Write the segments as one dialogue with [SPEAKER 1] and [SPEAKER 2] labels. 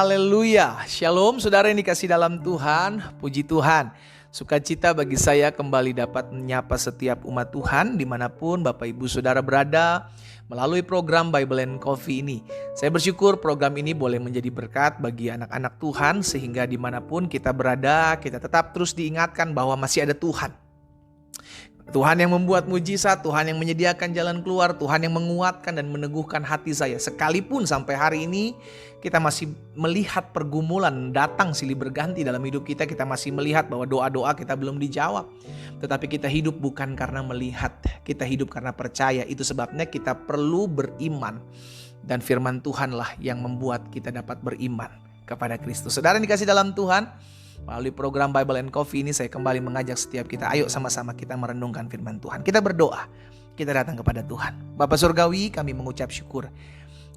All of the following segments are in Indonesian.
[SPEAKER 1] Haleluya. Shalom saudara yang dikasih dalam Tuhan. Puji Tuhan. Sukacita bagi saya kembali dapat menyapa setiap umat Tuhan dimanapun Bapak Ibu Saudara berada melalui program Bible and Coffee ini. Saya bersyukur program ini boleh menjadi berkat bagi anak-anak Tuhan sehingga dimanapun kita berada kita tetap terus diingatkan bahwa masih ada Tuhan. Tuhan yang membuat mujizat, Tuhan yang menyediakan jalan keluar, Tuhan yang menguatkan dan meneguhkan hati saya. Sekalipun sampai hari ini kita masih melihat pergumulan datang silih berganti dalam hidup kita, kita masih melihat bahwa doa-doa kita belum dijawab. Tetapi kita hidup bukan karena melihat, kita hidup karena percaya. Itu sebabnya kita perlu beriman. Dan firman Tuhanlah yang membuat kita dapat beriman kepada Kristus. Saudara yang dikasih dalam Tuhan, melalui program Bible and Coffee ini saya kembali mengajak setiap kita, ayo sama-sama kita merenungkan firman Tuhan. Kita berdoa, kita datang kepada Tuhan. Bapa Surgawi, kami mengucap syukur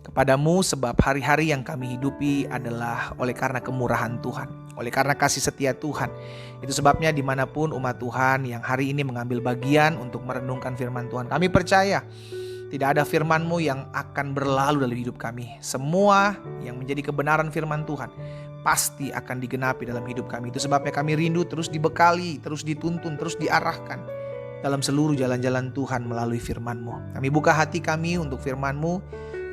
[SPEAKER 1] kepadamu sebab hari-hari yang kami hidupi adalah oleh karena kemurahan Tuhan, oleh karena kasih setia Tuhan. Itu sebabnya dimanapun umat Tuhan yang hari ini mengambil bagian untuk merenungkan firman Tuhan, kami percaya tidak ada firman-Mu yang akan berlalu dalam hidup kami. Semua yang menjadi kebenaran firman Tuhan pasti akan digenapi dalam hidup kami. Itu sebabnya kami rindu terus dibekali, terus dituntun, terus diarahkan dalam seluruh jalan-jalan Tuhan melalui firman-Mu. Kami buka hati kami untuk firman-Mu.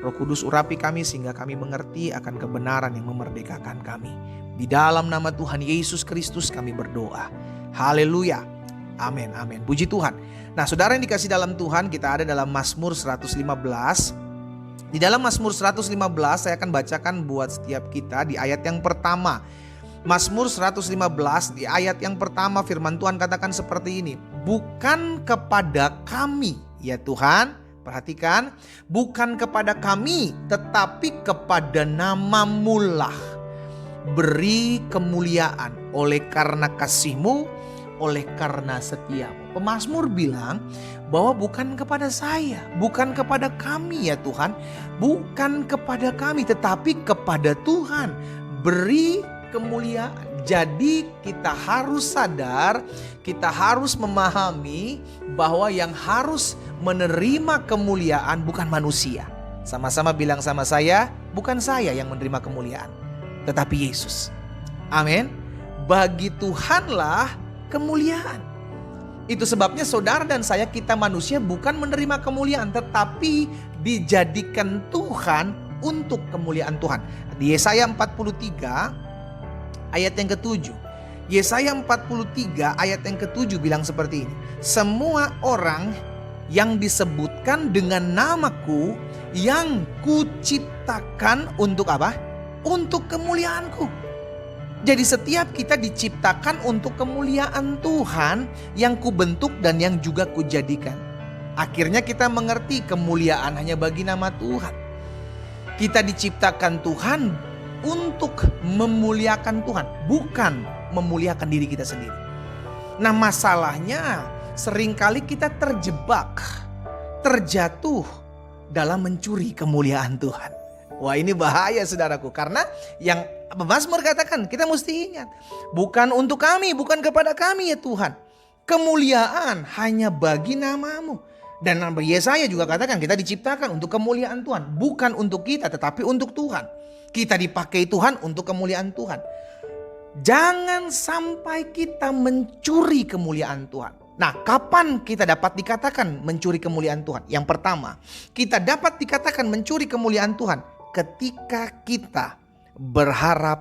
[SPEAKER 1] Roh Kudus urapi kami sehingga kami mengerti akan kebenaran yang memerdekakan kami. Di dalam nama Tuhan Yesus Kristus kami berdoa. Haleluya. Amin, amin. Puji Tuhan. Nah, saudara yang dikasih dalam Tuhan, kita ada dalam Mazmur 115. Di dalam Mazmur 115 saya akan bacakan buat setiap kita di ayat yang pertama. Mazmur 115 di ayat yang pertama firman Tuhan katakan seperti ini. Bukan kepada kami ya Tuhan, perhatikan, bukan kepada kami tetapi kepada nama-Mu lah beri kemuliaan oleh karena kasih-Mu, oleh karena setiamu. Pemazmur bilang bahwa bukan kepada saya, bukan kepada kami ya Tuhan, bukan kepada kami tetapi kepada Tuhan beri kemuliaan. Jadi kita harus sadar, kita harus memahami bahwa yang harus menerima kemuliaan bukan manusia. Sama-sama bilang sama saya, bukan saya yang menerima kemuliaan, tetapi Yesus. Amin. Bagi Tuhanlah kemuliaan. Itu sebabnya saudara dan saya, kita manusia bukan menerima kemuliaan tetapi dijadikan Tuhan untuk kemuliaan Tuhan. Di Yesaya 43 ayat yang ke-7. Yesaya 43 ayat yang ke-7 bilang seperti ini. Semua orang yang disebutkan dengan namaku yang kuciptakan untuk apa? Untuk kemuliaanku. Jadi setiap kita diciptakan untuk kemuliaan Tuhan yang kubentuk dan yang juga kujadikan. Akhirnya kita mengerti kemuliaan hanya bagi nama Tuhan. Kita diciptakan Tuhan untuk memuliakan Tuhan, bukan memuliakan diri kita sendiri. Nah, masalahnya seringkali kita terjebak, terjatuh dalam mencuri kemuliaan Tuhan. Wah, ini bahaya saudaraku, karena yang Mazmur katakan kita mesti ingat, bukan untuk kami, bukan kepada kami ya Tuhan. Kemuliaan hanya bagi nama-Mu. Dan Yesaya juga katakan kita diciptakan untuk kemuliaan Tuhan, bukan untuk kita tetapi untuk Tuhan. Kita dipakai Tuhan untuk kemuliaan Tuhan. Jangan sampai kita mencuri kemuliaan Tuhan. Nah, kapan kita dapat dikatakan mencuri kemuliaan Tuhan? Yang pertama, kita dapat dikatakan mencuri kemuliaan Tuhan ketika kita berharap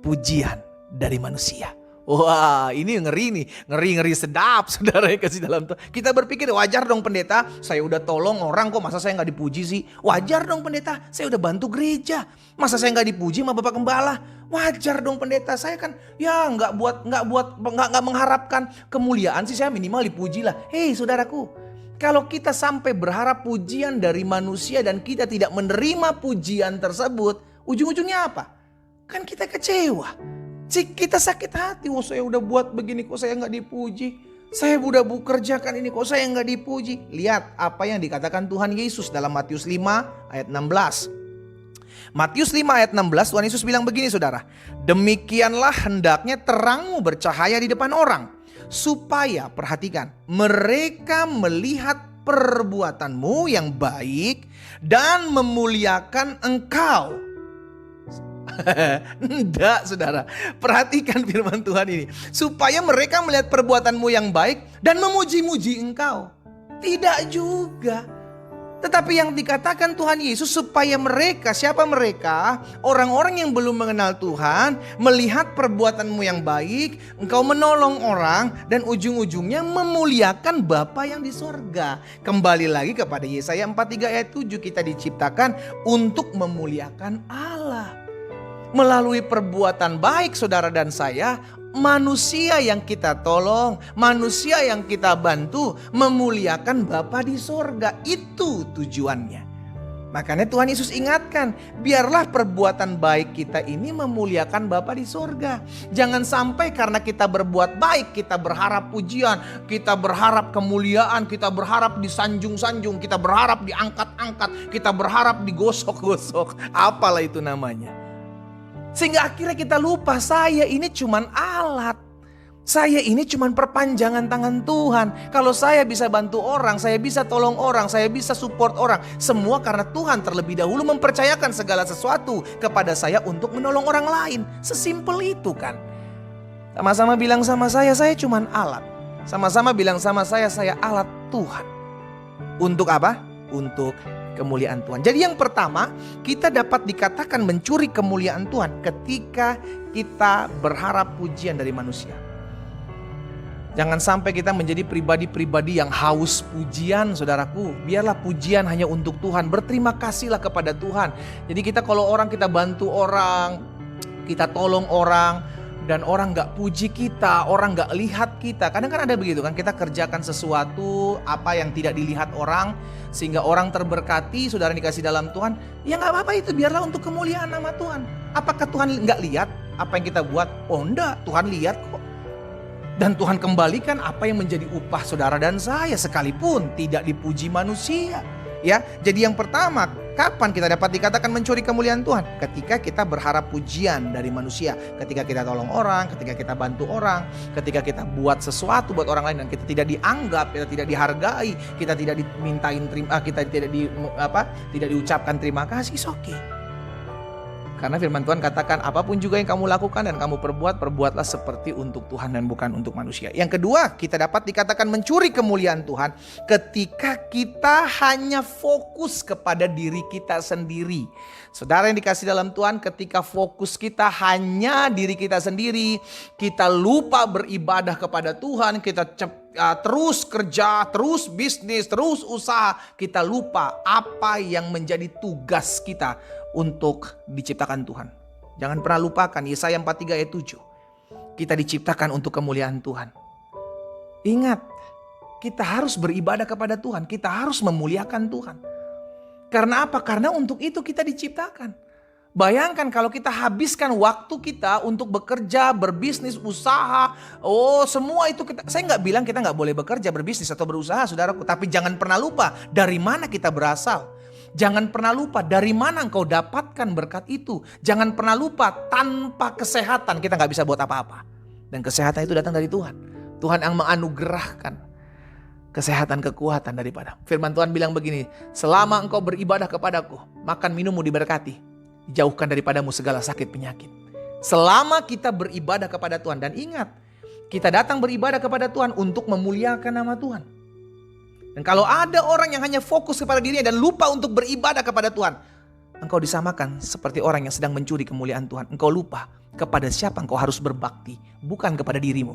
[SPEAKER 1] pujian dari manusia. Wah, ini ngeri nih, ngeri sedap saudara yang kasih dalam Tuhan. Kita berpikir wajar dong pendeta, saya udah tolong orang kok, masa saya nggak dipuji sih? Wajar dong pendeta, saya udah bantu gereja, masa saya nggak dipuji sama Bapak Gembala? Wajar dong pendeta, saya kan ya nggak mengharapkan kemuliaan sih, saya minimal dipuji lah. Hei saudaraku, kalau kita sampai berharap pujian dari manusia dan kita tidak menerima pujian tersebut, ujung-ujungnya apa? Kan kita kecewa. Kita sakit hati. Oh, saya udah buat begini kok saya nggak dipuji. Saya udah kerjakan ini kok saya nggak dipuji. Lihat apa yang dikatakan Tuhan Yesus dalam Matius 5 ayat 16. Matius 5 ayat 16 Tuhan Yesus bilang begini saudara. Demikianlah hendaknya terangmu bercahaya di depan orang. Supaya, perhatikan, mereka melihat perbuatanmu yang baik dan memuliakan engkau. Enggak, saudara. Perhatikan firman Tuhan ini. Supaya mereka melihat perbuatanmu yang baik dan memuji-muji engkau. Tidak juga. Tetapi yang dikatakan Tuhan Yesus supaya mereka, siapa mereka? Orang-orang yang belum mengenal Tuhan, melihat perbuatanmu yang baik, engkau menolong orang, dan ujung-ujungnya memuliakan Bapa yang di sorga. Kembali lagi kepada Yesaya 43 ayat 7, kita diciptakan untuk memuliakan Allah. Melalui perbuatan baik saudara dan saya, manusia yang kita tolong, manusia yang kita bantu, memuliakan Bapa di sorga. Itu tujuannya. Makanya Tuhan Yesus ingatkan, biarlah perbuatan baik kita ini memuliakan Bapa di sorga. Jangan sampai karena kita berbuat baik, kita berharap pujian, kita berharap kemuliaan, kita berharap disanjung-sanjung, kita berharap diangkat-angkat, kita berharap digosok-gosok, apalah itu namanya. Sehingga akhirnya kita lupa, saya ini cuman alat. Saya ini cuman perpanjangan tangan Tuhan. Kalau saya bisa bantu orang, saya bisa tolong orang, saya bisa support orang. Semua karena Tuhan terlebih dahulu mempercayakan segala sesuatu kepada saya untuk menolong orang lain. Sesimpel itu kan. Sama-sama bilang sama saya cuman alat. Sama-sama bilang sama saya alat Tuhan. Untuk apa? Untuk kemuliaan Tuhan. Jadi yang pertama, kita dapat dikatakan mencuri kemuliaan Tuhan ketika kita berharap pujian dari manusia. Jangan sampai kita menjadi pribadi-pribadi yang haus pujian, saudaraku. Biarlah pujian hanya untuk Tuhan. Berterima kasihlah kepada Tuhan. Jadi kita kalau kita bantu orang, kita tolong orang, dan orang gak puji kita, orang gak lihat kita. Kadang kan ada begitu kan, kita kerjakan sesuatu apa yang tidak dilihat orang, sehingga orang terberkati, saudara dikasih dalam Tuhan. Ya gak apa-apa, itu biarlah untuk kemuliaan nama Tuhan. Apakah Tuhan gak lihat apa yang kita buat? Oh enggak, Tuhan lihat kok. Dan Tuhan kembalikan apa yang menjadi upah saudara dan saya, sekalipun tidak dipuji manusia. Ya, jadi yang pertama, kapan kita dapat dikatakan mencuri kemuliaan Tuhan? Ketika kita berharap pujian dari manusia, ketika kita tolong orang, ketika kita bantu orang, ketika kita buat sesuatu buat orang lain dan kita tidak dianggap, kita tidak dihargai, kita tidak dimintain kita tidak diucapkan terima kasih, it's okay. Karena firman Tuhan katakan apapun juga yang kamu lakukan dan kamu perbuatlah seperti untuk Tuhan dan bukan untuk manusia. Yang kedua, kita dapat dikatakan mencuri kemuliaan Tuhan ketika kita hanya fokus kepada diri kita sendiri. Saudara yang dikasih dalam Tuhan, ketika fokus kita hanya diri kita sendiri, kita lupa beribadah kepada Tuhan, kita terus kerja, terus bisnis, terus usaha, kita lupa apa yang menjadi tugas kita untuk diciptakan Tuhan. Jangan pernah lupakan Yesaya 43 ayat 7. Kita diciptakan untuk kemuliaan Tuhan. Ingat, kita harus beribadah kepada Tuhan, kita harus memuliakan Tuhan. Karena apa? Karena untuk itu kita diciptakan. Bayangkan kalau kita habiskan waktu kita untuk bekerja, berbisnis, usaha. Oh, semua itu saya nggak bilang kita nggak boleh bekerja, berbisnis atau berusaha, saudaraku. Tapi jangan pernah lupa dari mana kita berasal. Jangan pernah lupa dari mana engkau dapatkan berkat itu. Jangan pernah lupa tanpa kesehatan kita nggak bisa buat apa-apa. Dan kesehatan itu datang dari Tuhan. Tuhan yang menganugerahkan kesehatan, kekuatan daripada. Firman Tuhan bilang begini, selama engkau beribadah kepadaku, makan minummu diberkati. Jauhkan daripadamu segala sakit penyakit. Selama kita beribadah kepada Tuhan. Dan ingat, kita datang beribadah kepada Tuhan untuk memuliakan nama Tuhan. Dan kalau ada orang yang hanya fokus kepada dirinya dan lupa untuk beribadah kepada Tuhan, engkau disamakan seperti orang yang sedang mencuri kemuliaan Tuhan. Engkau lupa kepada siapa engkau harus berbakti. Bukan kepada dirimu,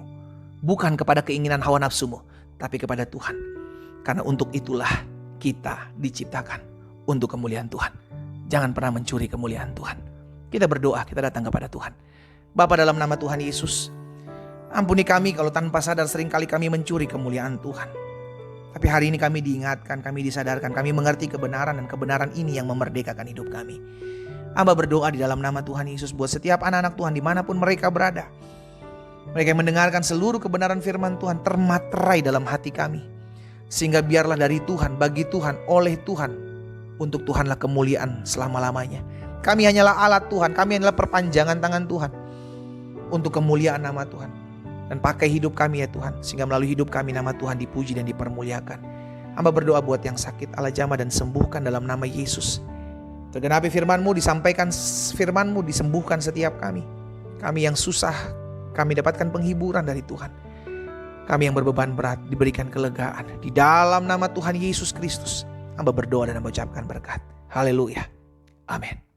[SPEAKER 1] bukan kepada keinginan hawa nafsumu, tapi kepada Tuhan. Karena untuk itulah kita diciptakan, untuk kemuliaan Tuhan. Jangan pernah mencuri kemuliaan Tuhan. Kita berdoa, kita datang kepada Tuhan. Bapa, dalam nama Tuhan Yesus, ampuni kami kalau tanpa sadar seringkali kami mencuri kemuliaan Tuhan. Tapi hari ini kami diingatkan, kami disadarkan, kami mengerti kebenaran, dan kebenaran ini yang memerdekakan hidup kami. Hamba berdoa di dalam nama Tuhan Yesus buat setiap anak-anak Tuhan dimanapun mereka berada. Mereka yang mendengarkan seluruh kebenaran firman Tuhan termaterai dalam hati kami. Sehingga biarlah dari Tuhan, bagi Tuhan, oleh Tuhan, untuk Tuhanlah kemuliaan selama-lamanya. Kami hanyalah alat Tuhan, kami hanyalah perpanjangan tangan Tuhan untuk kemuliaan nama Tuhan. Dan pakai hidup kami ya Tuhan, sehingga melalui hidup kami nama Tuhan dipuji dan dipermuliakan. Hamba berdoa buat yang sakit, Allah jamah dan sembuhkan dalam nama Yesus. Tergenapi firman-Mu, disampaikan firman-Mu, disembuhkan setiap kami. Kami yang susah, kami dapatkan penghiburan dari Tuhan. Kami yang berbeban berat, diberikan kelegaan. Di dalam nama Tuhan Yesus Kristus, hamba berdoa dan mengucapkan berkat. Haleluya. Amin.